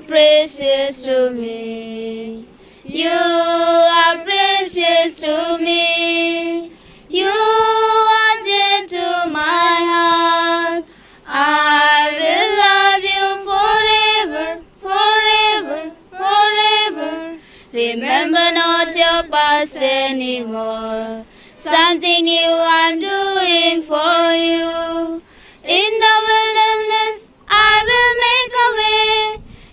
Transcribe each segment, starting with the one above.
are precious to me. You are precious to me. You are dear to my heart. I will love you forever, forever, forever. Remember not your past anymore. Something new I'm doing for you. In the wilderness I will make a way.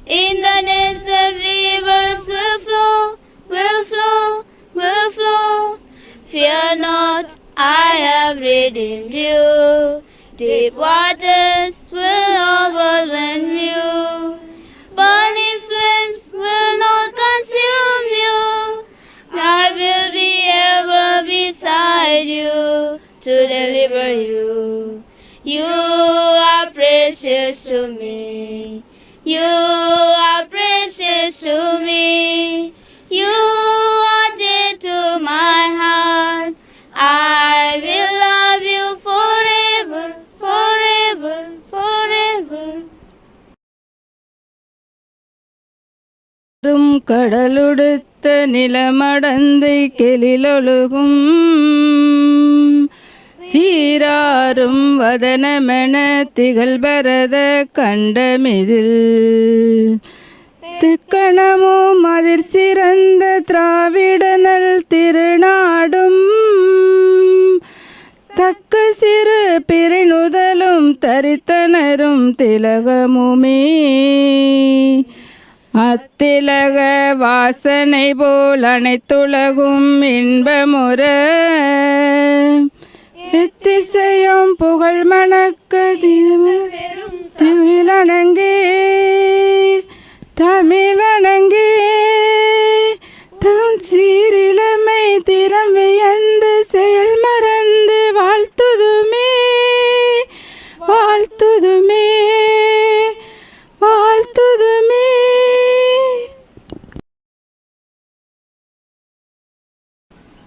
In the desert rivers will flow, will flow, will flow. Fear not, I have redeemed you. Deep waters will overwhelm you. Burning flames will not consume you. I will be ever beside you to deliver you. You are precious to me. You are precious to me. You are dear to my heart. I will love you forever, forever, forever. கடலுடுத்த நிலமடந்தை கெளிலொழுகும் சீராரும் வதனமென திகழ்பரத கண்டமிதில் திக்கணமும் அதிர் சிறந்த திராவிடனல் திருநாடும் தக்க சிறு பிரிநுதலும் தரித்தனரும் திலகமுமே அத்திலக வாசனை போல் அனைத்துலகும் இன்பமுற எத்திசையும் புகழ் மணக்க தமிழனங்கே தமிழனங்கே தம் சீரிழமை திறம் வியந்து செயல் மறந்து வாழ்த்துதுமே வாழ்த்துதுமே வாழ்த்துதுமே.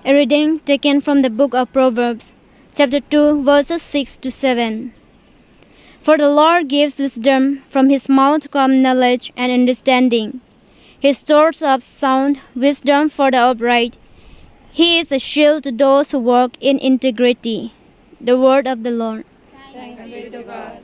A reading taken from the book of Proverbs, chapter 2, verses 6 to 7. For the Lord gives wisdom, from his mouth come knowledge and understanding. He stores up sound wisdom for the upright. He is a shield to those who walk in integrity. The word of the Lord. Thanks be to God.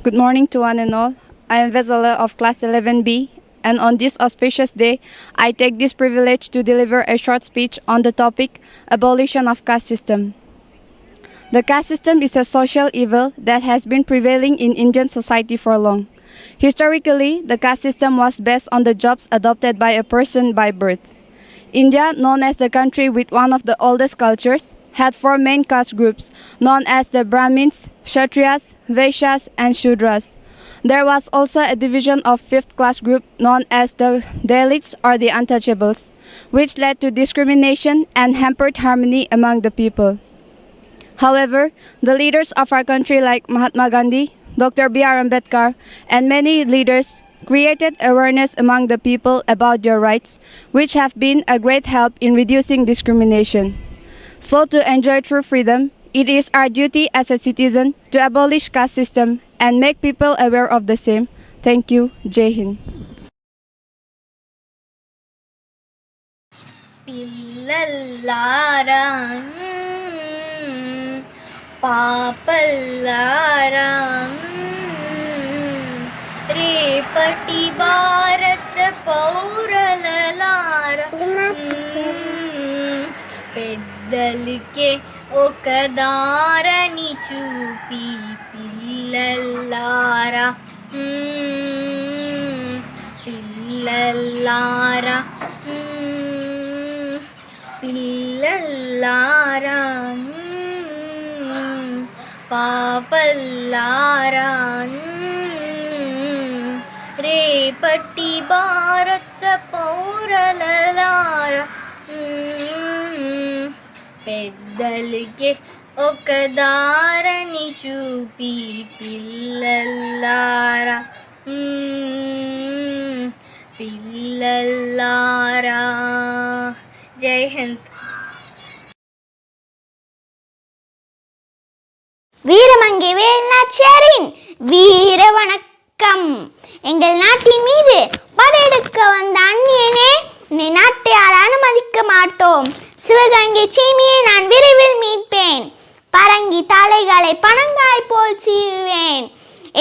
Good morning to one and all. I am Vezala of class 11B, and on this auspicious day, I take this privilege to deliver a short speech on the topic abolition of caste system. The caste system is a social evil that has been prevailing in Indian society for long. Historically, the caste system was based on the jobs adopted by a person by birth. India, known as the country with one of the oldest cultures, had four main caste groups known as the Brahmins, Kshatriyas, Vaishyas, and Shudras. There was also a division of fifth class group known as the Dalits or the Untouchables, which led to discrimination and hampered harmony among the people. However, the leaders of our country like Mahatma Gandhi, Dr. B.R. Ambedkar, and many leaders created awareness among the people about their rights, which have been a great help in reducing discrimination. So to enjoy true freedom, it is our duty as a citizen to abolish caste system and make people aware of the same. Thank you. Jai Hind. పిల్లల్లారా పాపల్లారా రేపటి భారత పౌరులారా పెద్దలకే ఒక దారని చూపి పిల్లల్లారా పిల్లల్లారా పిల్లల్లారా పాపల్లారా రేపటి భారత పౌరులారా పెద్దలకే ఒక దారని చూపి పిల్లల్లారా పిల్లల్లారా. జై హింద్. வீரமங்கை வேல்நாச்சியாரின் வீர வணக்கம். எங்கள் நாட்டின் மீது படையெடுக்க வந்த அந்நியனே, உன்னை நாட்டையால் அனுமதிக்க மாட்டோம். சிவகங்கை சீமையை நான் விரைவில் மீட்பேன். பரங்கி தலைகளை பனங்காய் போல் சீவுவேன்.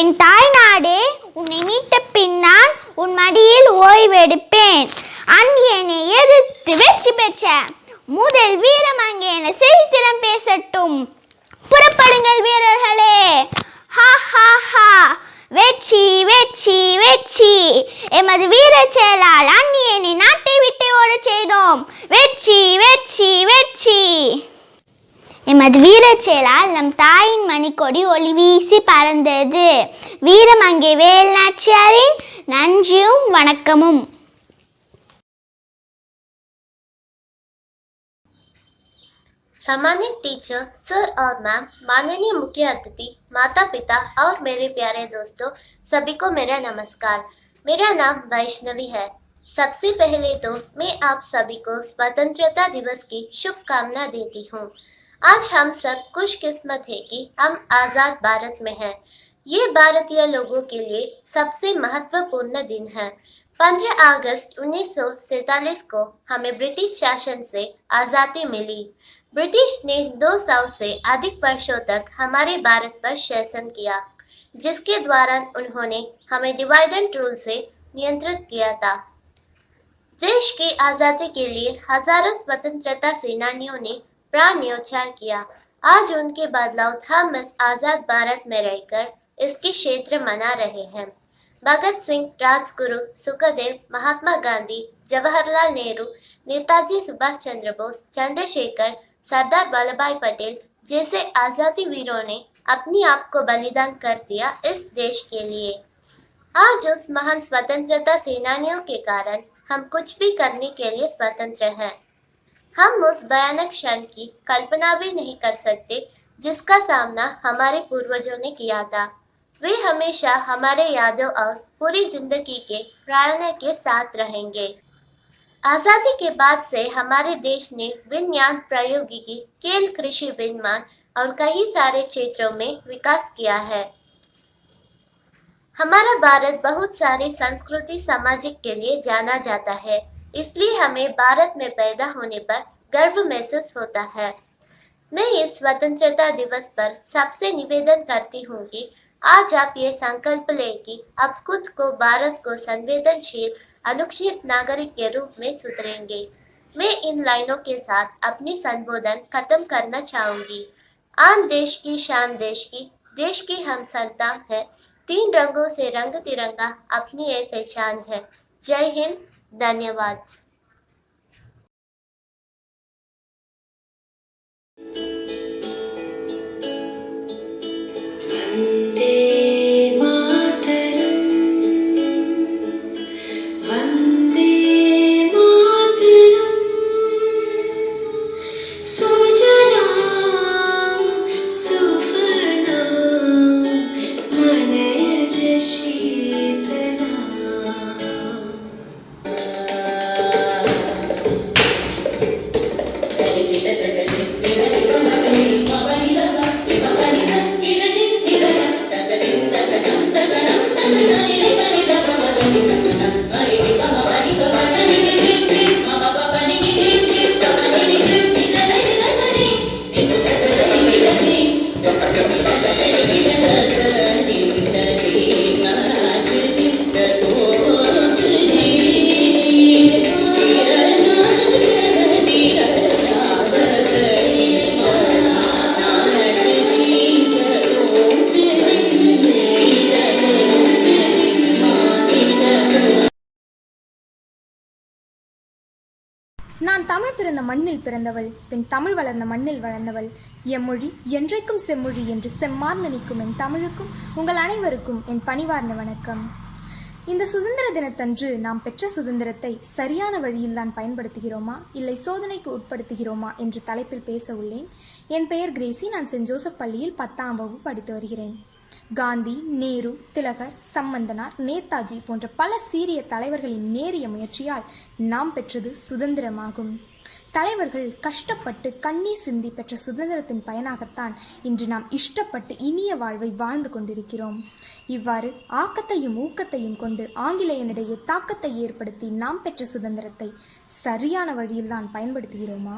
என் தாய்நாடே, உன்னை மீட்ட பின்னால் உன் மடியில் ஓய்வெடுப்பேன். அந்நியனை எதிர்த்து வெற்றி பெற்ற முதல் வீரமங்கையன சரித்திரம் பேசட்டும். புறப்படுங்கள் வீரர்களே. ஹா ஹா ஹா. வெற்றி வெற்றி வெற்றி. எமது வீர செயலால் அந்நியனை நாட்டை விட்டு ஓடச் செய்தோம். வெற்றி வெற்றி வெற்றி. எமது வீர செயலால் நம் தாயின் மணிக்கொடி ஒளி வீசி பறந்தது. வீரமங்கை வேல்நாச்சியாரின் நன்றியும் வணக்கமும். सम्मानित टीचर, सर और मैम, माननीय मुख्य अतिथि, माता पिता और मेरे प्यारे दोस्तों, सभी को मेरा नमस्कार। मेरा नाम वैष्णवी है। सबसे पहले तो मैं आप सभी को स्वतंत्रता दिवस की शुभकामना देती हूँ। आज हम सब खुशकिस्मत है कि हम आज़ाद भारत में हैं। ये भारतीय लोगों के लिए सबसे महत्वपूर्ण दिन है। 15 अगस्त 1947 को हमें ब्रिटिश शासन से आज़ादी मिली। ब्रिटिश ने 200 से अधिक वर्षों तक हमारे भारत पर शासन किया, जिसके द्वारा उन्होंने हमें डिवाइड एंड रूल से नियंत्रित किया था। देश की आज़ादी के लिए हजारों स्वतंत्रता सेनानियों ने प्राण न्यौछावर किया। आज उनके बदलाव हम इस आज़ाद भारत में रहकर इसके क्षेत्र मना रहे हैं। भगत सिंह, राजगुरु, सुखदेव, महात्मा गांधी, जवाहरलाल नेहरू, नेताजी सुभाष चंद्र बोस, चंद्रशेखर, सरदार वल्लभ भाई पटेल जैसे आज़ादी वीरों ने अपनी आप को बलिदान कर दिया इस देश के लिए। आज उस महान स्वतंत्रता सेनानियों के कारण हम कुछ भी करने के लिए स्वतंत्र हैं। हम उस भयानक क्षण की कल्पना भी नहीं कर सकते जिसका सामना हमारे पूर्वजों ने किया था। वे हमेशा हमारे यादों और पूरी जिंदगी के प्रेरणा के साथ रहेंगे। आज़ादी के बाद से हमारे देश ने विज्ञान, प्रौद्योगिकी, खेल, कृषि, विनिर्माण और कई सारे क्षेत्रों में विकास किया है। हमारा भारत बहुत सारी संस्कृति सामाजिक के लिए जाना जाता है, इसलिए हमें भारत में पैदा होने पर गर्व महसूस होता है। मैं इस स्वतंत्रता दिवस पर सबसे निवेदन करती हूँ कि आज आप ये संकल्प लें कि आप खुद को भारत को संवेदनशील अनुच्छेद नागरिक के रूप में सुधरेंगे। मैं इन लाइनों के साथ अपनी संबोधन खत्म करना चाहूंगी। आन देश की शान देश की हम संतान है। 3 रंगों से रंग तिरंगा अपनी एक पहचान है। जय हिंद, धन्यवाद। நான் தமிழ் பிறந்த மண்ணில் பிறந்தவள், பின் தமிழ் வளர்ந்த மண்ணில் வளர்ந்தவள். எம்மொழி என்றைக்கும் செம்மொழி என்று செம்மார்ந்து நிற்கும் என் தமிழுக்கும் உங்கள் அனைவருக்கும் என் பணிவார்ந்த வணக்கம். இந்த சுதந்திர தினத்தன்று நாம் பெற்ற சுதந்திரத்தை சரியான வழியில்தான் பயன்படுத்துகிறோமா, இல்லை சோதனைக்கு உட்படுத்துகிறோமா என்று தலைப்பில் பேச உள்ளேன். என் பெயர் கிரேசி. நான் சென்ட் ஜோசப் பள்ளியில் 10ஆம் வகுப்பு படித்து வருகிறேன். காந்தி, நேரு, திலகர், சம்பந்தனார், நேதாஜி போன்ற பல சீரிய தலைவர்களின் நேரிய முயற்சியால் நாம் பெற்றது சுதந்திரமாகும். தலைவர்கள் கஷ்டப்பட்டு கண்ணீர் சிந்தி பெற்ற சுதந்திரத்தின் பயனாகத்தான் இன்று நாம் இஷ்டப்பட்டு இனிய வாழ்வை வாழ்ந்து கொண்டிருக்கிறோம். இவ்வாறு ஆக்கத்தையும் ஊக்கத்தையும் கொண்டு ஆங்கிலேயனிடையே தாக்கத்தை ஏற்படுத்தி நாம் பெற்ற சுதந்திரத்தை சரியான வழியில்தான் பயன்படுத்துகிறோமா?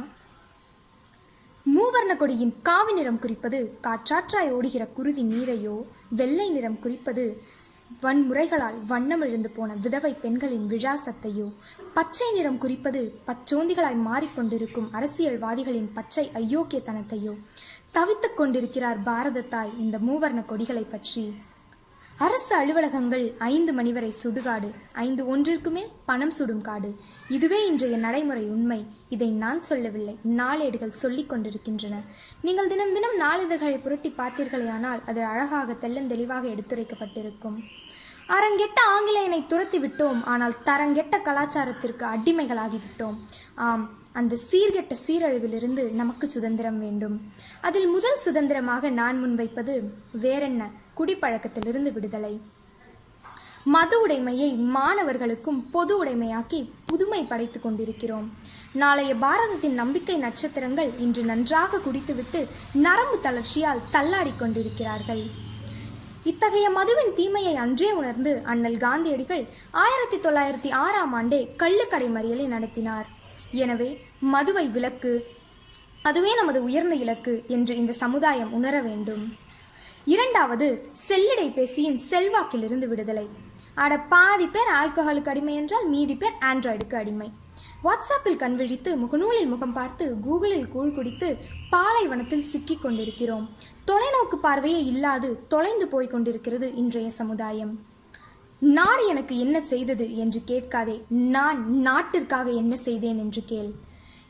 மூவர்ண கொடியின் காவி நிறம் குறிப்பது காற்றாற்றாய் ஓடுகிற குருதி நீரையோ, வெள்ளை நிறம் குறிப்பது வன்முறைகளால் வண்ணமிழந்து போன விதவை பெண்களின் விழாசத்தையோ, பச்சை நிறம் குறிப்பது பச்சோந்திகளாய் மாறிக்கொண்டிருக்கும் அரசியல்வாதிகளின் பச்சை அயோக்கியத்தனத்தையோ தவித்துக் கொண்டிருக்கிறார் பாரத தாய் இந்த மூவர்ண கொடிகளை பற்றி. அரசு அலுவலகங்கள் 5 மணி வரை சுடுகாடு, 5 மேல் பணம் சுடும் காடு. இதுவே இன்றைய நடைமுறை உண்மை. இதை நான் சொல்லவில்லை, நாளேடுகள் சொல்லிக் கொண்டிருக்கின்றன. நீங்கள் தினம் தினம் நாளிதழ்களை புரட்டி பார்த்தீர்களேயானால் அது அழகாக தெள்ளந்தெளிவாக எடுத்துரைக்கப்பட்டிருக்கும். அரங்கெட்ட ஆங்கிலேயனை துரத்தி விட்டோம், ஆனால் தரங்கெட்ட கலாச்சாரத்திற்கு அடிமைகளாகிவிட்டோம். ஆம், அந்த சீர்கெட்ட சீரழிவிலிருந்து நமக்கு சுதந்திரம் வேண்டும். அதில் முதல் சுதந்திரமாக நான் முன்வைப்பது வேறென்ன, குடிப்பழக்கத்திலிருந்து விடுதலை. மது உடைமையை மாணவர்களுக்கும் பொது உடைமையாக்கி புதுமை படைத்து கொண்டிருக்கிறோம். நாளைய பாரதத்தின் நம்பிக்கை நட்சத்திரங்கள் இன்று நன்றாக குடித்துவிட்டு நரம்பு தளர்ச்சியால் தள்ளாடி கொண்டிருக்கிறார்கள். இத்தகைய மதுவின் தீமையை அன்றே உணர்ந்து அண்ணல் காந்தியடிகள் 1906ஆம் ஆண்டே கள்ளுக்கடை மறியலை நடத்தினார். எனவே மதுவை விலக்கு, அதுவே நமது உயர்ந்த இலக்கு என்று இந்த சமுதாயம் உணர வேண்டும். இரண்டாவது, செல்லிடை பேசியின் செல்வாக்கிலிருந்து விடுதலை. பாதி பேர் ஆல்கஹாலுக்கு அடிமை என்றால் மீதி பேர் ஆண்ட்ராய்டுக்கு அடிமை. வாட்ஸ்அப்பில் கண்விழித்து, முகநூலில் முகம் பார்த்து, கூகுளில் கூழ் குடித்து பாலைவனத்தில் சிக்கிக் கொண்டிருக்கிறோம். தொலைநோக்கு பார்வையே இல்லாது தொலைந்து போய் கொண்டிருக்கிறது இன்றைய சமுதாயம். நாடு எனக்கு என்ன செய்தது என்று கேட்காதே, நான் நாட்டிற்காக என்ன செய்தேன் என்று கேள்.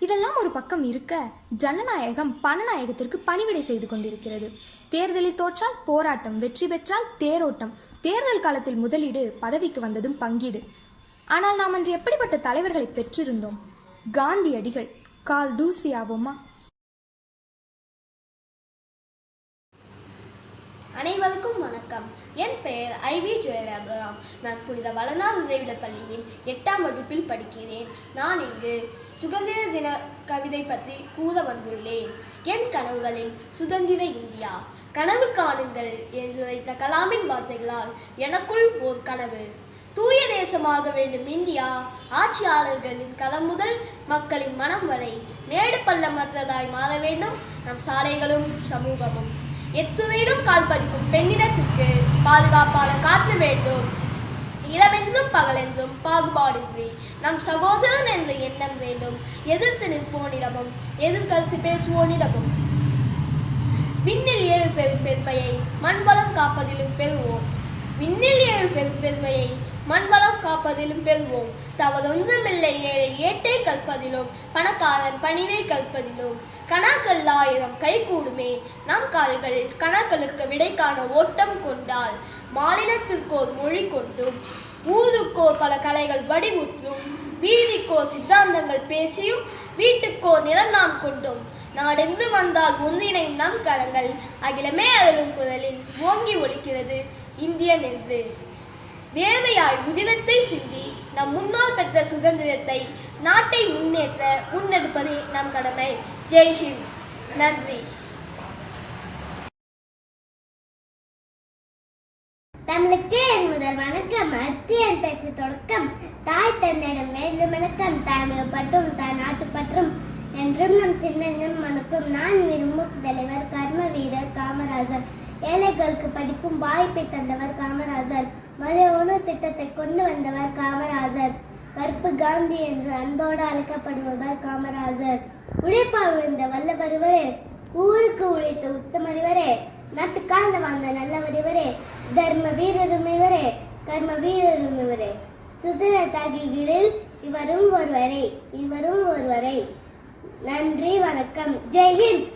இதெல்லாம் ஒரு பக்கம் இருக்க, ஜனநாயகம் பணநாயகத்திற்கு பணிவிடை செய்து கொண்டிருக்கிறது. தேர்தலில் தோற்றால் போராட்டம், வெற்றி பெற்றால் தேரோட்டம், தேர்தல் காலத்தில் முதலீடு, பதவிக்கு வந்ததும் பங்கீடு. ஆனால் நாம் அன்று எப்படிப்பட்ட தலைவர்களை பெற்றிருந்தோம்? காந்தியடிகள் கால் தூசியாவோமா? அனைவருக்கும் வணக்கம். என் பெயர் ஐவி ஜெயராம். நான் புனித வளனார் உதவிட பள்ளியில் 8ஆம் வகுப்பில் படிக்கிறேன். நான் இங்கு சுதந்திர தின கவிதை பற்றி கூற வந்துள்ளேன். என் கனவுகளில் சுதந்திர இந்தியா. கனவு காணுங்கள் என்று வைத்த கலாமின் வார்த்தைகளால் எனக்குள் ஓர் கனவு. தூய தேசமாக வேண்டும் இந்தியா. ஆட்சியாளர்களின் கதம் முதல் மக்களின் மனம் வரை மேடு பள்ளமற்றதாய் மாற வேண்டும் நம் சாலைகளும் சமூகமும். எத்துறையிலும் கால் பதிக்கும் பெண்ணினத்திற்கு பாதுகாப்பாளர் காக்க வேண்டும். இரவென்றும் பகலென்றும் பாகுபாடின்றி நம் சகோதரன் என்ற எண்ணம் வேண்டும். எதிர்த்து நிற்போனிடமும் எதிர்கருத்து பேசுவோனிடமும். விண்ணில் ஏழு பெரும் பெருமையை மண்வளம் காப்பதிலும் பெறுவோம். விண்ணில் ஏழு பெரும் பெருமையை மண்வளம் காப்பதிலும் பெறுவோம். தவறொன்றுமில்லை ஏழை ஏட்டை கற்பதிலும் பணக்காரன் பணிவை கற்பதிலும். கணாக்கள் 1000 கை கூடுமே நம் கால்கள் கணக்களுக்கு விடை காண ஓட்டம் கொண்டால். மாநிலத்திற்கோர் மொழி கொண்டும் ஊருக்கோர் பல கலைகள் வடிவுற்றும். வீதிக்கோர் சித்தாந்தங்கள் பேசியும் வீட்டுக்கோர் நிலம் நாம் கொண்டும். நாடென்று வந்தால் ஒன்றினை நம் கரங்கள். அகிலமே அருளும் குரலில் ஓங்கி ஒலிக்கிறது இந்தியன் என்று. வேர்வையாய் உதிரத்தை சிந்தி நம் முன்னோர் பெற்ற சுதந்திரத்தை நாட்டை முன்னேற்ற முன்னெடுப்பதே நம் கடமை. ஜெய்ஹிந்த். நன்றி. தமிழுக்கு என் முதல் வணக்கம். அடுத்து என் பேச்சு தொடக்கம். தாய் தன்னிடம் வேண்டும் வணக்கம். தாய்மொழி பற்றும் தாய் நாட்டு பற்றும் என்றும் நம் சின்னம் வணக்கம். நான் விரும்பும் தலைவர் கர்ம வீரர் காமராஜர். ஏழைகளுக்கு படிக்கும் வாய்ப்பை தந்தவர் காமராஜர். மதிய உணவு திட்டத்தை கொண்டு வந்தவர் காமராஜர். கருப்பு காந்தி என்று அன்போடு அழைக்கப்படுபவர் காமராஜர். உழைப்பால் விழுந்த வல்லவருவரே, ஊருக்கு உழைத்த உத்தமரிவரே, நாட்டுக்காக வாழ்ந்த நல்லவரிவரே, தர்ம வீரரும் இவரே, கர்ம வீரரும் இவரே. சுதந்திர தியாகிகளில் இவரும் ஒருவரே. நன்றி, வணக்கம். ஜெய்ஹிந்த்.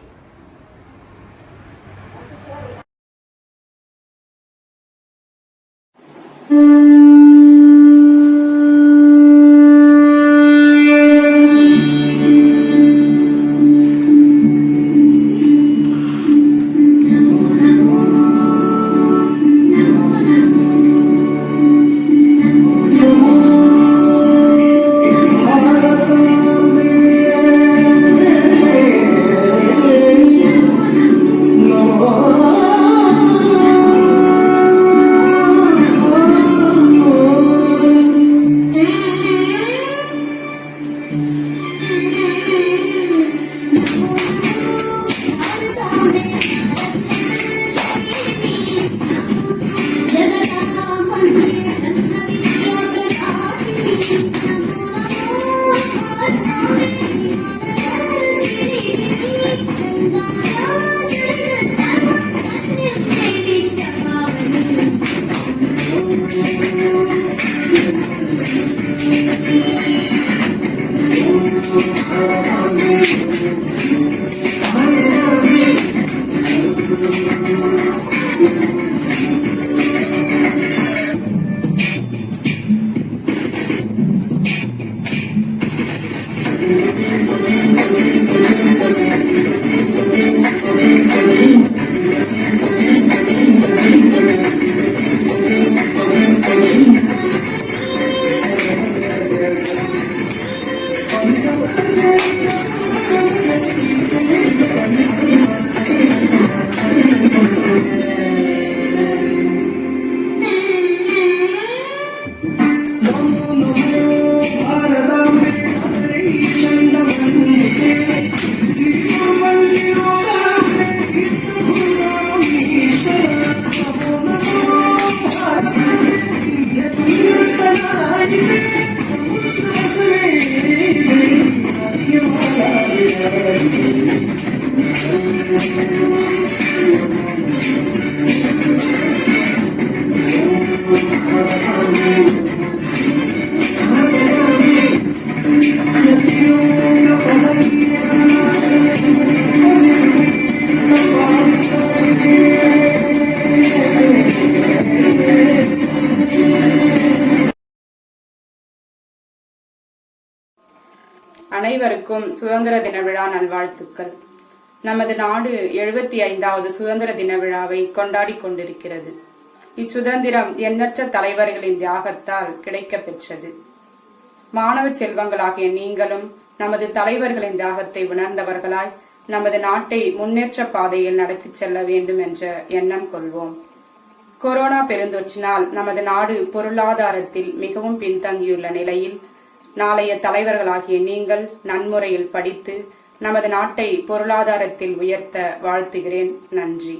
அனைவருக்கும் சுதந்திர தின விழா நல்வாழ்த்துக்கள். நமது நாடு 75வது சுதந்திர தின விழாவை கொண்டாடி கொண்டிருக்கிறது. இச்சுதந்திரம் எண்ணற்ற தலைவர்களின் தியாகத்தால் கிடைக்கப் பெற்றது. மாணவ செல்வங்களாகிய நீங்களும் நமது தலைவர்களின் தியாகத்தை உணர்ந்தவர்களாய் நமது நாட்டை முன்னேற்ற பாதையில் நடத்தி செல்ல வேண்டும் என்ற எண்ணம் கொள்வோம். கொரோனா பெருந்தொற்றினால் நமது நாடு பொருளாதாரத்தில் மிகவும் பின்தங்கியுள்ள நிலையில் நாளைய தலைவர்களாகிய நீங்கள் நன்முறையில் படித்து நமது நாட்டை பொருளாதாரத்தில் உயர்த்த வாழ்த்துகிறேன். நன்றி.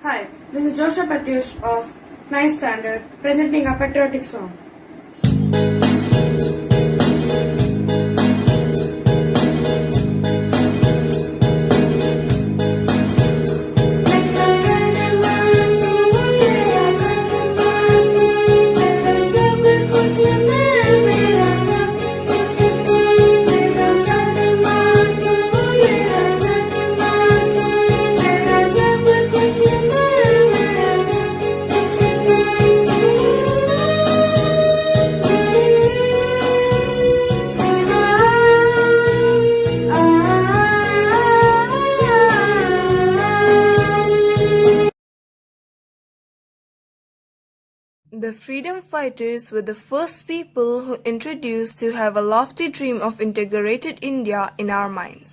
Hi, this is Joshua Pratyush of 9th standard presenting a patriotic song. The freedom fighters were the first people who introduced to have a lofty dream of integrated India in our minds.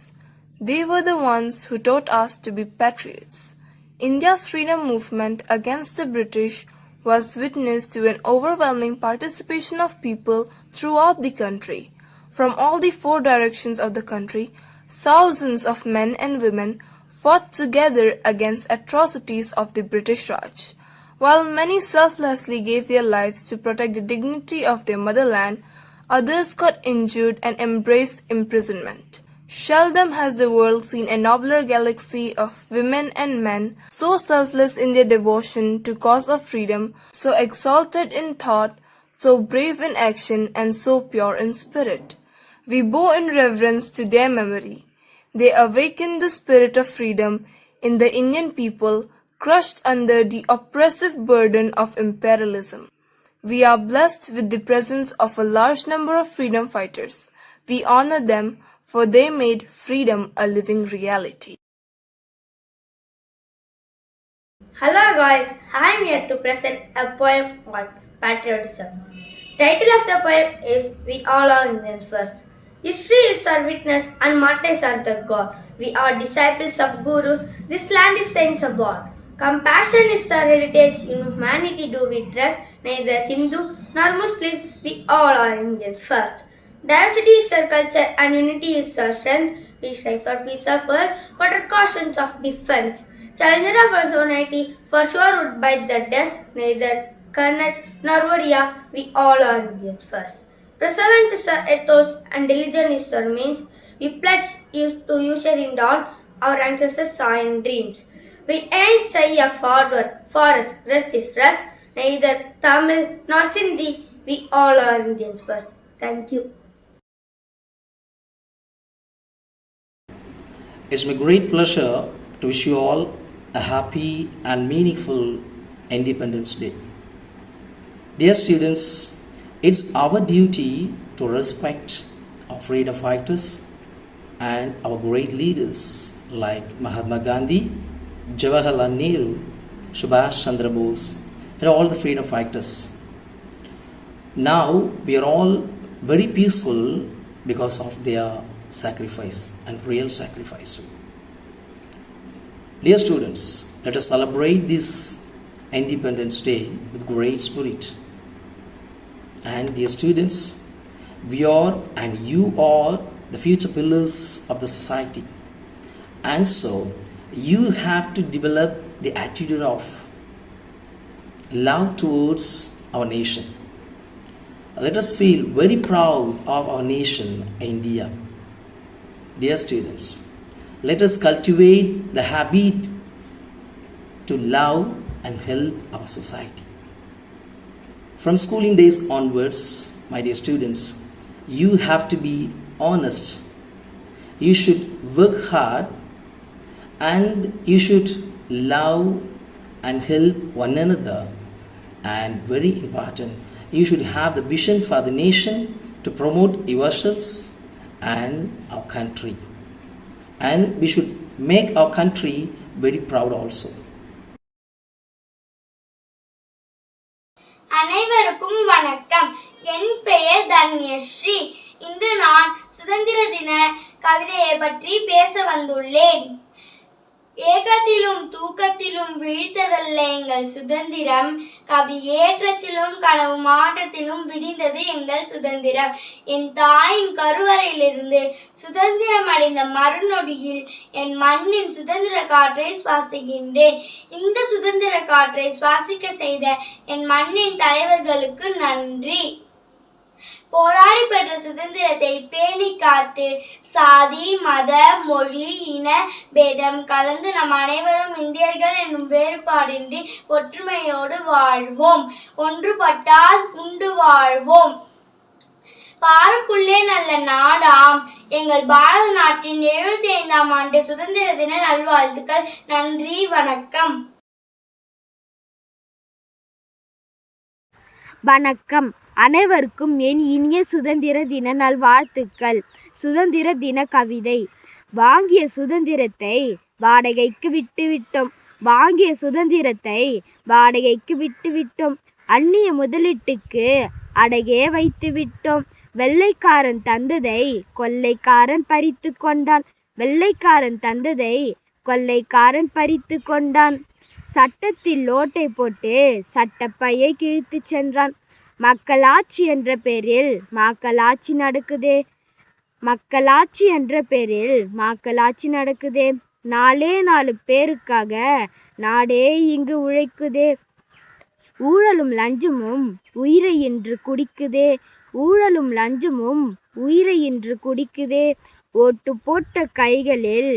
They were the ones who taught us to be patriots. India's freedom movement against the British was witness to an overwhelming participation of people throughout the country. From all the four directions of the country, thousands of men and women fought together against atrocities of the British Raj. While many selflessly gave their lives to protect the dignity of their motherland, others got injured and embraced imprisonment. Seldom has the world seen a nobler galaxy of women and men, so selfless in their devotion to cause of freedom, so exalted in thought, so brave in action, and so pure in spirit. We bow in reverence to their memory. They awakened the spirit of freedom in the Indian people, crushed under the oppressive burden of imperialism. We are blessed with the presence of a large number of freedom fighters. We honor them, for they made freedom a living reality. Hello guys, I am here to present a poem on patriotism. Title of the poem is We All Are Indians First. History is our witness and martyrs are the God. We are disciples of gurus, this land is saints abroad. Compassion is our heritage, in humanity do we trust, neither Hindu nor Muslim, we all are Indians first. Diversity is our culture and unity is our strength. We strive for peace of world, what are cautions of defense. Challenger of our society, for sure would bite the dust, neither Kannad nor Oriya, we all are Indians first. Perseverance is our ethos and diligence is our means. We pledge to usher in dawn, our ancestors saw in dreams. We ain't shy of hard work, for us rest is rest, neither Tamil nor Sindhi, we all are Indians first. Thank you. It's my great pleasure to wish you all a happy and meaningful Independence Day. Dear students, it's our duty to respect our freedom fighters and our great leaders like Mahatma Gandhi, Jawaharlal Nehru, Subhash Chandra Bose, and all the freedom fighters. Now we are all very peaceful because of their sacrifice and real sacrifice. Dear students, let us celebrate this Independence Day with great spirit. And dear students, we are and you are the future pillars of the society. And so you have to develop the attitude of love towards our nation. Let us feel very proud of our nation, India. Dear students, let us cultivate the habit to love and help our society. From schooling days onwards, my dear students, you have to be honest. You should work hard and you should love and help one another. And very important, you should have the vision for the nation to promote yourselves and our country. And we should make our country very proud also. அனைவருக்கும் வணக்கம். என் பெயர் தன்யஸ்ரீ. இன்று நான் சுதந்திர தின கவிதையை பற்றி பேச வந்துள்ளேன். ஏகத்திலும் தூக்கத்திலும் விழித்ததல்ல எங்கள் சுதந்திரம், கவி ஏற்றத்திலும் கனவு மாற்றத்திலும் விடிந்தது எங்கள் சுதந்திரம். என் தாயின் கருவறையிலிருந்து சுதந்திரம் அடைந்த மறுநொடியில் என் மண்ணின் சுதந்திர காற்றை சுவாசிக்கின்றேன். இந்த சுதந்திர காற்றை சுவாசிக்க செய்த என் மண்ணின் தலைவர்களுக்கு நன்றி. போராடி பெற்ற சுதந்திரத்தை பேணி காத்து சாதி மத மொழி இன பேதம் கலந்து நம் அனைவரும் இந்தியர்கள் என்னும் வேறுபாடின்றி ஒற்றுமையோடு வாழ்வோம். ஒன்றுபட்டால் உண்டு வாழ்வோம். பாருக்குள்ளே நல்ல நாடாம் எங்கள் பாரத நாட்டின் 75ஆம் ஆண்டு சுதந்திர தின நல்வாழ்த்துக்கள். நன்றி, வணக்கம். வணக்கம். அனைவருக்கும் என் இனிய சுதந்திர தின நல்வாழ்த்துக்கள். சுதந்திர தின கவிதை. வாங்கிய சுதந்திரத்தை வாடகைக்கு விட்டுவிட்டோம், வாங்கிய சுதந்திரத்தை வாடகைக்கு விட்டுவிட்டோம், அந்நிய முதலீட்டுக்கு அடகே வைத்து விட்டோம். வெள்ளைக்காரன் தந்ததை கொள்ளைக்காரன் பறித்து கொண்டான், வெள்ளைக்காரன் தந்ததை கொள்ளைக்காரன் பறித்து கொண்டான். சட்டத்தில் ஓட்டை போட்டு சட்டப்பையை கிழித்து சென்றான். மக்களாட்சி என்ற பேரில் மாக்களாட்சி நடக்குதே, மக்களாட்சி என்ற பேரில் மாக்களாட்சி நடக்குதே. 4 பேருக்காக நாடே இங்கு உழைக்குதே. ஊழலும் லஞ்சமும் உயிரை இன்று குடிக்குதே, ஊழலும் லஞ்சமும் உயிரை இன்று குடிக்குதே. ஓட்டு போட்ட கைகளில்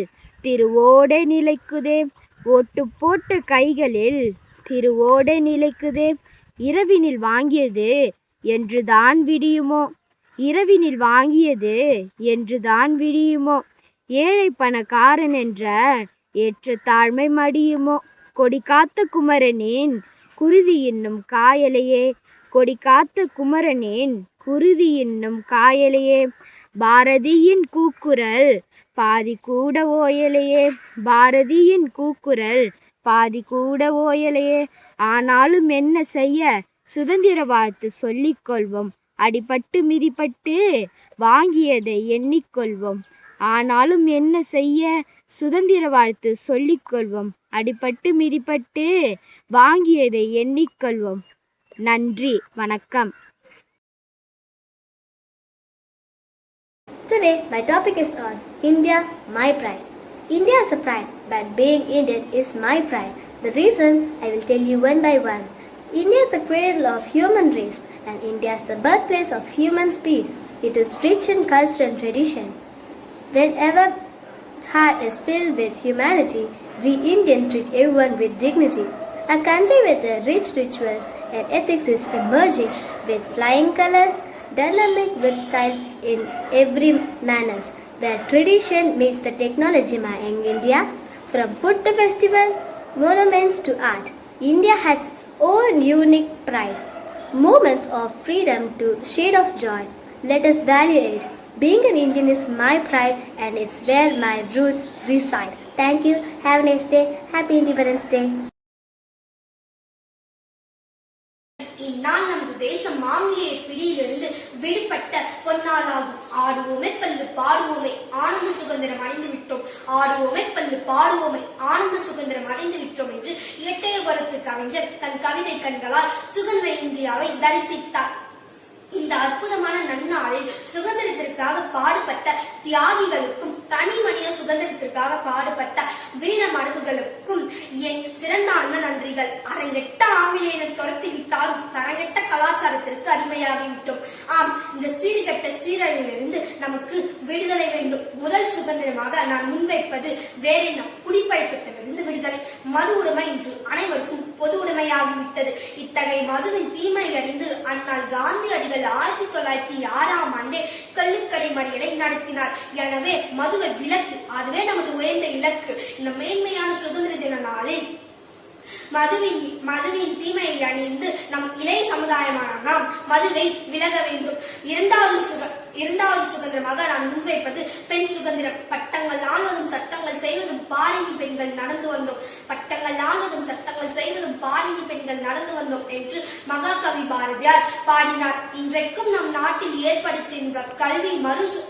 திருவோடை நிலைக்குதே, ஓட்டு போட்ட கைகளில் திருவோடை நிலைக்குதே. இரவினில் வாங்கியது என்றுதான் விடியுமோ, இரவினில் வாங்கியது என்றுதான் விடியுமோ. ஏழை பணக்காரன் என்ற ஏற்ற தாழ்மை மடியுமோ. கொடி காத்த குமரனின் குருதி என்னும் காயலையே, கொடி காத்த குமரனின் குருதி என்னும் காயலையே. பாரதியின் கூக்குரல் பாதி கூட ஓயலையே, பாரதியின் கூக்குரல் பாதி கூட ஓயலையே. ஆனாலும் என்ன செய்ய சுதந்திர வாழ்த்து சொல்லிக் கொள்வோம், அடிபட்டு மிதிப்பட்டு வாங்கியதை எண்ணிக்கொள்வோம். ஆனாலும் என்ன செய்ய சுதந்திர வாழ்த்து சொல்லிக் கொள்வோம், அடிபட்டு மிதிப்பட்டு வாங்கியதை எண்ணிக்கொள்வோம். நன்றி, வணக்கம். Today my topic is on India, my pride. India is a pride, but being Indian is my pride. The reason I will tell you one by one. India is the cradle of human race, and India is the birthplace of human speed. It is rich in culture and tradition. Whenever heart is filled with humanity, we Indians treat everyone with dignity. A country with a rich rituals and ethics is emerging with flying colors, dynamic with styles in every manners, where tradition meets the technology. My young India, from food to festival, monuments to art, India has its own unique pride. Moments of freedom to shade of joy. Let us value it. Being an Indian is my pride, and it's where my roots reside. Thank you. Have a nice day. Happy Independence Day. இந்நாள் நமது தேச மாநில பொன்னாலாகும். ஆடுவோமே பல்லு பாடுவோமே ஆனந்த சுதந்திரம் அடைந்து விட்டோம், ஆடுவோமே பல்லு பாடுவோமே ஆனந்த சுதந்திரம் அடைந்து விட்டோம் என்று எட்டயபுரத்து கவிஞர் தன் கவிதை கண்களால் சுதந்திர இந்தியாவை தரிசித்தார். இந்த அற்புதமான நன்னாளில் சுதந்திரத்திற்காக பாடுபட்ட தியாகிகளுக்கும் தனி மனித சுதந்திரத்திற்காக பாடுபட்ட வீர மரபுகளுக்கும் என் சிறந்தாழ்ந்த நன்றிகள். அரங்கெட்ட ஆங்கிலேயர் துரத்திவிட்டாலும் தரங்கெட்ட கலாச்சாரத்திற்கு அடிமையாகிவிட்டோம். ஆம், இந்த சீர்கெட்ட சீரழிவிலிருந்து நமக்கு விடுதலை வேண்டும். முதல் சுதந்திரமாக நான் முன்வைப்பது வேறென்ன, குடிப்பழக்கத்திலிருந்து விடுதலை. மது உடைமை இன்று அனைவருக்கும் பொது உடைமையாகிவிட்டது. இத்தகைய மதுவின் தீமை அறிந்து அண்ணல் காந்தியடிகள் 1906ஆம் ஆண்டே கள்ளுக்கடை மறியலை நடத்தினார். எனவே மதுவை விலக்கு, அதுவே நமது உயர்ந்த இலக்கு. இந்த மேன்மையான சுதந்திர தின நாளில் மதுவின் தீமையை அணிந்து நம் இளைய சமுதாயமான நாம் மதுவை விலக வேண்டும். இரண்டாவது சுதந்திரமாக நான் முன்வைப்பது பெண் சுதந்திரம். பட்டங்கள் ஆள்வதும் சட்டங்கள் செய்வதும் பாரினி பெண்கள் நடந்து வந்தோம், பட்டங்கள் ஆள்வதும் சட்டங்கள் செய்வதும் பாரினி பெண்கள் நடந்து வந்தோம் என்று மகாகவி பாரதியார் பாடினார். இன்றைக்கும் நம் நாட்டில் ஏற்படுத்திய கல்வி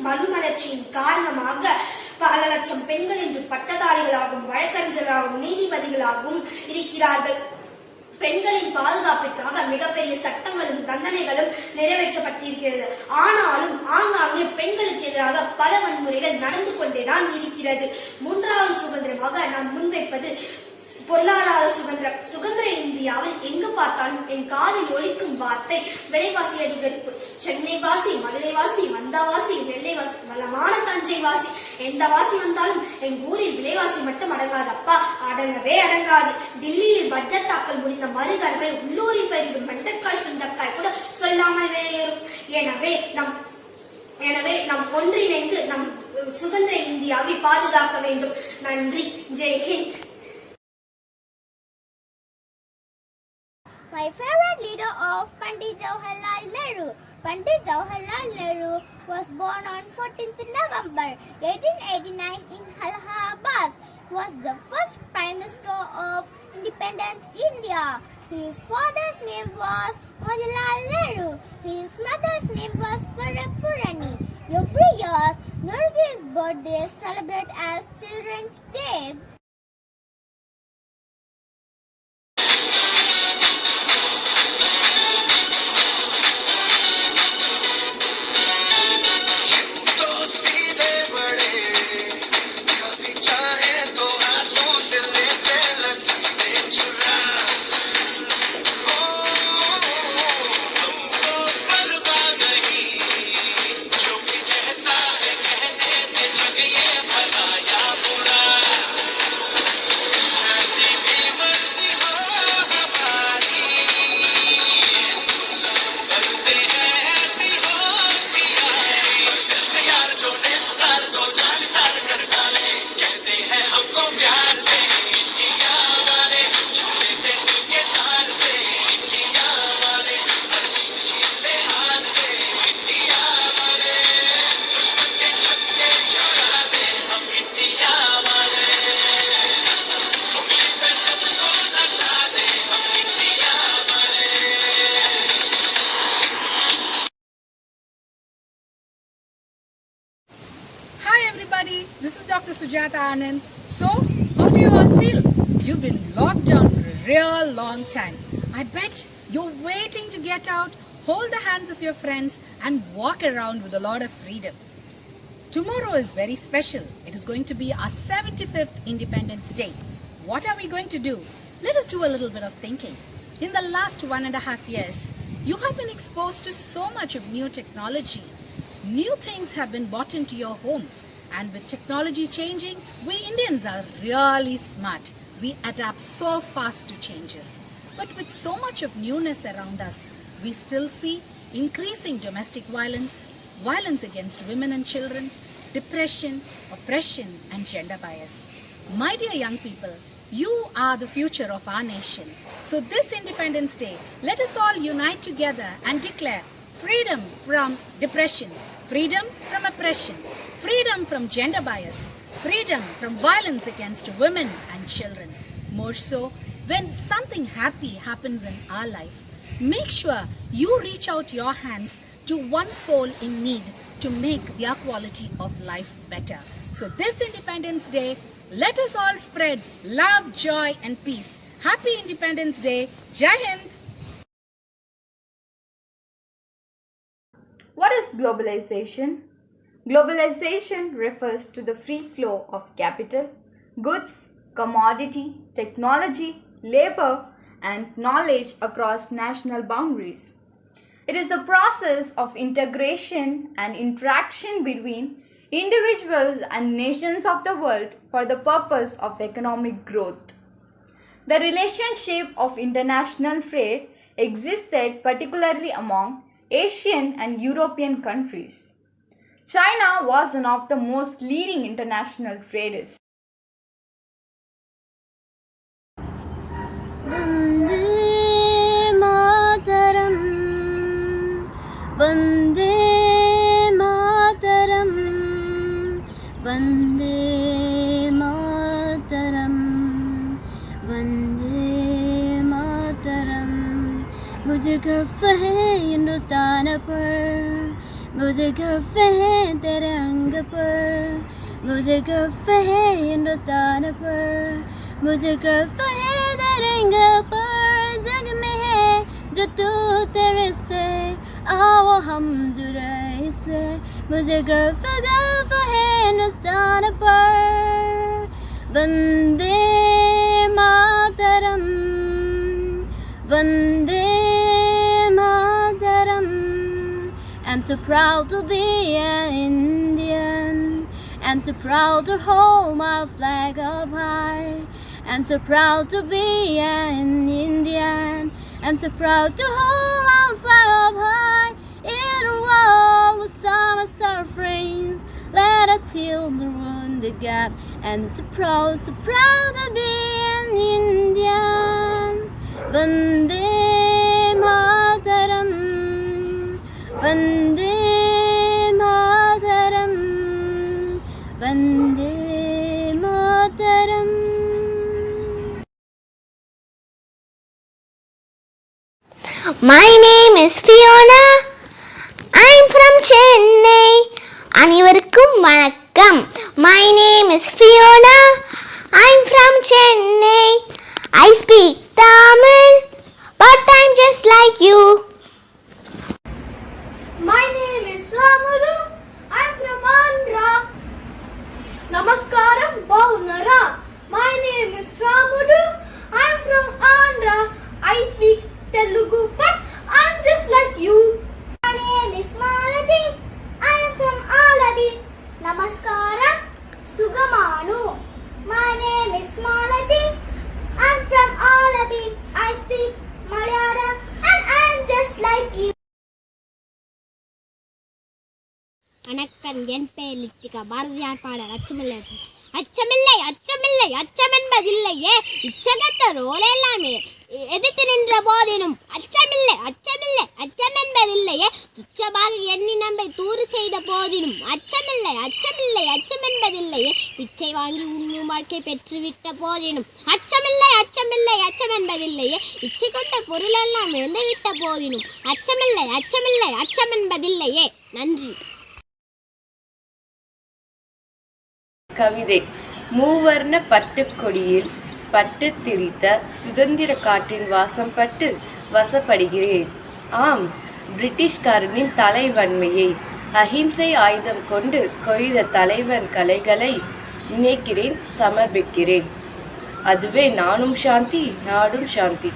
மறுமலர்ச்சியின் காரணமாக பல லட்சம் பெண்கள் இன்று பட்டதாரிகளாகவும் வழக்கறிஞர்களாகவும் நீதிபதிகளாகவும் இருக்கிறார்கள். பெண்களின் பாதுகாப்பிற்காக மிகப்பெரிய சட்டங்களும் தண்டனைகளும் நிறைவேற்றப்பட்டிருக்கிறது. ஆனாலும் ஆங்காங்கே பெண்களுக்கு எதிராக பல வன்முறைகள் நடந்து கொண்டேதான் இருக்கிறது. மூன்றாவது சுதந்திரமாக நாம் முன்வைப்பது பொருளாதார சுதந்திரம். சுதந்திர இந்தியாவில் எங்கு பார்த்தாலும் என் காதில் ஒலிக்கும் வார்த்தை விலைவாசி அதிகரிப்பு. சென்னை வாசி, மதுரை வாசி, வந்தாவாசி, நெல்லை வாசி, வளமான தஞ்சை வாசி, எந்த வாசி வந்தாலும் எங்க ஊரில் விலைவாசி மட்டும் அடங்காதப்பா, அடங்கவே அடங்காது. டில்லியில் பட்ஜெட் தாக்கல் முடிந்த மறுகணமே உள்ளூரில் பயிரிடும் வெண்டைக்காய் சுண்டக்காய் கூட சொல்லாமல் வெளியேறும். எனவே நாம் ஒன்றிணைந்து நம் சுதந்திர இந்தியாவை பாதுகாக்க வேண்டும். நன்றி. Jai Hind. My favorite leader of Pandit Jawaharlal Nehru. Pandit Jawaharlal Nehru was born on 14th November 1889 in Allahabad. He was the first Prime Minister of Independence India. His father's name was Motilal Nehru. His mother's name was Purani. Every year, Nehruji's birthday is celebrated as Children's Day. This is Dr. Sujata Anand. So, how do you all feel? You've been locked down for a real long time. I bet you're waiting to get out, hold the hands of your friends and walk around with a lot of freedom. Tomorrow is very special. It is going to be our 75th Independence Day. What are we going to do? Let us do a little bit of thinking. In the last 1.5 years, you have been exposed to so much of new technology. New things have been brought into your home. And with technology changing, we Indians are really smart. We adapt so fast to changes. But with so much of newness around us, we still see increasing domestic violence, violence against women and children, depression, oppression and gender bias. My dear young people, you are the future of our nation. So this Independence Day, let us all unite together and declare freedom from depression, freedom from oppression, freedom from gender bias, freedom from violence against women and children. More so, when something happy happens in our life, make sure you reach out your hands to one soul in need to make their quality of life better. So this Independence Day, let us all spread love, joy and peace. Happy Independence Day. Jai Hind. What is globalization? Globalization refers to the free flow of capital, goods, commodity, technology, labor, and knowledge across national boundaries. It is the process of integration and interaction between individuals and nations of the world for the purpose of economic growth. The relationship of international trade existed particularly among Asian and European countries. China was one of the most leading international traders. Vande Mataram, Vande Mataram, Vande Mataram, Vande Mataram. मुझे गर्व है हिंदुस्तान पर, मुझे गर्व है तेरे रंग पर, मुझे गर्व है हिंदुस्तान पर, मुझे गर्व है रंग पर. जग में है जो तू तेरे से, आओ हम जुड़े इससे. मुझे गर्व है हिंदुस्तान पर. Vande Mataram, Vande Mataram. I'm so proud to be an Indian. I'm so proud to hold my flag up high. I'm so proud to be an Indian. I'm so proud to hold our flag up high. In a world with summer sufferings, let us heal the wounded gap. I'm so proud to be an Indian. Vande Mataram, Vande Mataram, Vande Mataram. My name is Fiona. I'm from Chennai. அனைவருக்கும் வணக்கம். My name is Fiona. I'm from Chennai. I speak Tamil, but I'm just like you. My name is Ramuru. I'm from Andhra. Namaskaram Baunara. My name is Ramuru. I'm from Andhra. I speak Telugu, but I'm just like you. My name is Malati. I am from Alabi. Namaskaram Sugamanu. My name is Malati. I'm from Alabi. I speak Malayalam and I am just like you. வணக்கம், என் பெயர் லித்திகா. பாரதியார் பாடல் அச்சமில்லை அச்சமில்லை அச்சமில்லை அச்சம் என்பதில்லையே, இச்சகத்தரோல் எல்லாமே எதிர்த்து நின்ற போதினும் அச்சமில்லை அச்சமில்லை அச்சம் என்பதில்லையே, துச்சமாக எண்ணி நம்பை தூறு செய்த போதினும் அச்சமில்லை அச்சமில்லை அச்சம் என்பதில்லையே, பிச்சை வாங்கி உண்ணும் வாழ்க்கை பெற்றுவிட்ட போதினும் அச்சமில்லை அச்சமில்லை அச்சம் என்பதில்லையே, இச்சை கொண்ட பொருளெல்லாம் இழந்துவிட்ட போதினும் அச்சமில்லை அச்சமில்லை அச்சம் என்பதில்லையே. நன்றி. கவிதை. மூவர்ண பட்டுக்கொடியில் பட்டு திரித்த சுதந்திர காற்றின் வாசம் பட்டு வசப்படுகிறேன். ஆம், பிரிட்டிஷ்காரனின் தலைவன்மையை அஹிம்சை ஆயுதம் கொண்டு கொய்த தலைவன் கலைகளை நினைக்கிறேன், சமர்ப்பிக்கிறேன். அதுவே நானும் சாந்தி, நாடும் சாந்தி.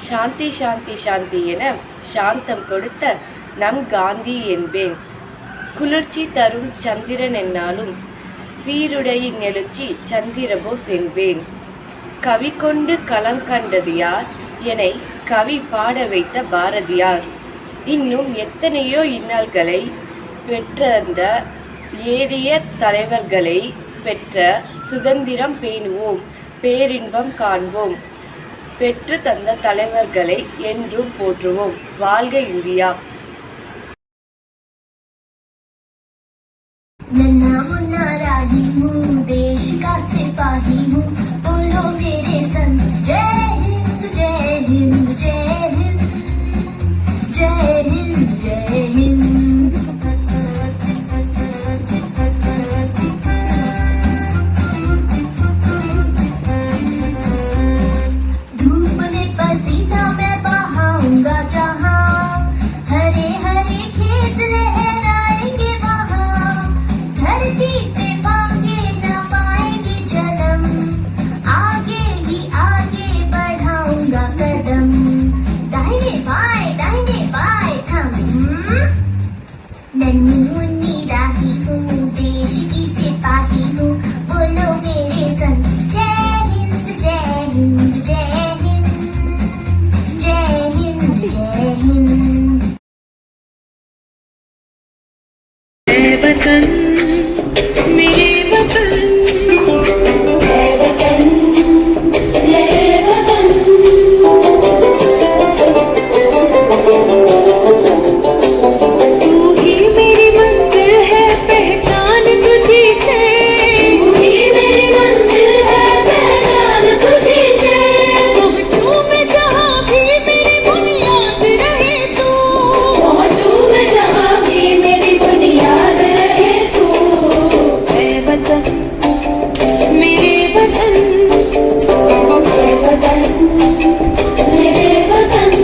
சாந்தி சாந்தி சாந்தி என சாந்தம் கொடுத்த நம் காந்தி என்பேன். குளிர்ச்சி தரும் சந்திரன் என்னாலும் சீருடையின் எழுச்சி சந்திரபோஸ் என்பேன். கவி கொண்டு களம் கண்டது யார், என்னை கவி பாட வைத்த பாரதியார். இன்னும் எத்தனையோ இன்னல்களை பெற்ற ஏறிய தலைவர்களை பெற்ற சுதந்திரம் பேணுவோம், பேரின்பம் காண்போம். பெற்று தந்த தலைவர்களை என்றும் போற்றுவோம். வாழ்க இந்தியா. नन्हा मुन्ना राही हूँ, देश का सिपाही हूँ, बोलो मेरे संग जय हिंद जय हिंद जय हिंद. वतन मेरे वतन तू ही मेरी मंजिल है पहचान तुझी से तू ही मेरी मंजिल है पहचान तुझी से पहुंचूं मैं जहां भी मेरी बुनियाद रहे तू पहुंचूं मैं जहां भी मेरी बुनियाद रहे तू ऐ वतन मेरे वतन मेरे वतन मेरे वतन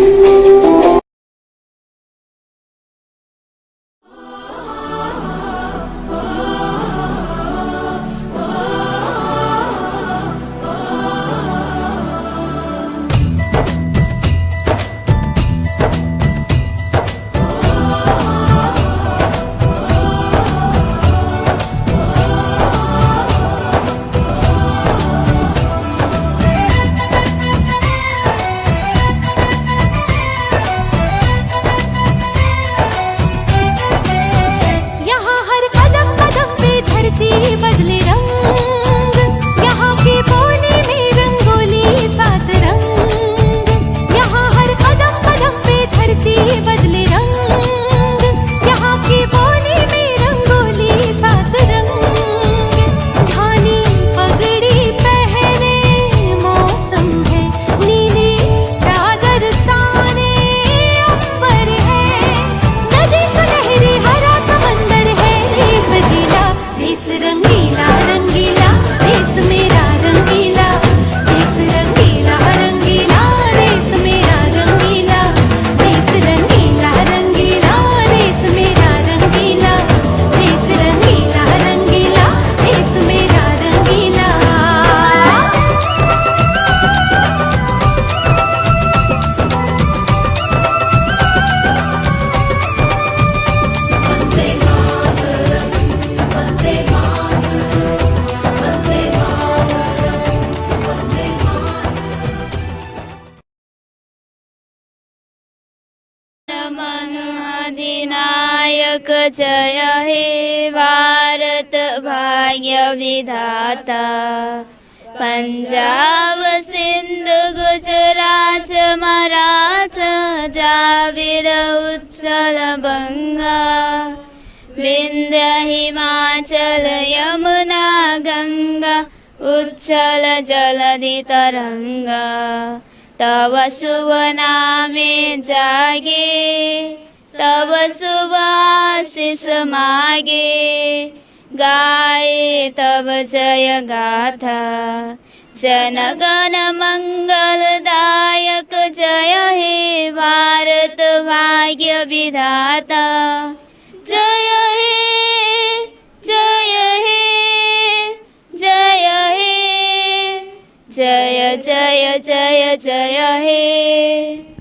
यहाँ हर कदम कदम पे धरती बदले रंग यहाँ की बोली में रंगोली सात रंग यहाँ हर कदम कदम पे धरती बदले रंग यहाँ की बोली में रंगोली सात रंग धानी पगड़ी पहने मौसम है नीली चादर ताने अंबर है नदी सुनहरी हरा समंदर है देश गीला देश रंगीला रंगीला देश मेरा रंगीला देश रंगीला रंगीला देश मेरा रंगीला देश रंगीला रंगीला देश मेरा रंगीला देश रंगीला रंगीला देश मेरा रंगीला वंदे मातरम वंदे मातरम वंदे मातरम वंदे अधिनायक जय हे भारत भाग्य विधाता पंजाब सिंध गुजरात मराठा द्राविड़ उत्कल बंगा विंध्य हिमाचल यमुना गंगा उच्छल जलधि तरंगा तव शुभ नामे जागे तव शुभ आशीष मागे गाए तब जय गाथा जन गण मंगलदायक जय हे भारत भाग्य विधाता जय हे जय हे जय हे जय जय जय जय हे